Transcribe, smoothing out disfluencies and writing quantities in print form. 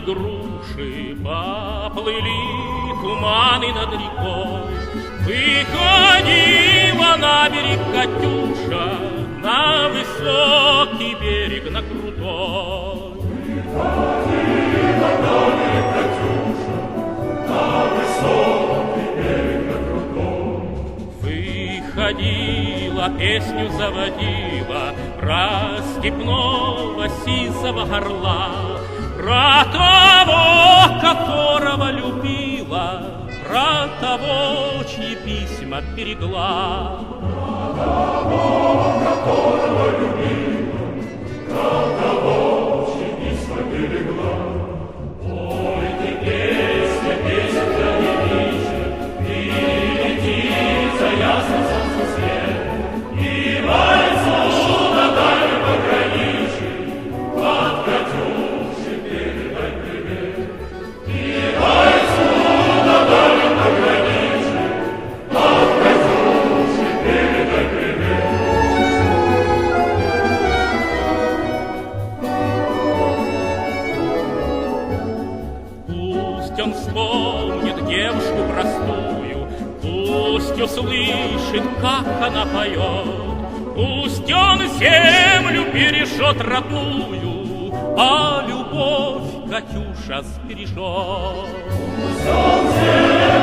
груши, поплыли туманы над рекой. Выходила на берег Катюша, на высокий берег, на крутой. Выходила на берег Катюша, на высокий берег, на крутой. Выходила, песню заводила про степного сизого орла, про того, которого любила, про того, чьи письма берегла. Про того, которого любила, про того, чьи письма берегла. Ой, ты песня, песенка не вечер, ты летит за ясным солнцем свет, и вальсу на дальнем пограничье от Катюши передай привет. И вальсу на дальнем пограничье от Катюши передай привет. Пусть он вспомнит девушку простую, пусть услышит, как она поет, пусть он землю бережет родную, а любовь Катюша сбережет. Пусть он землю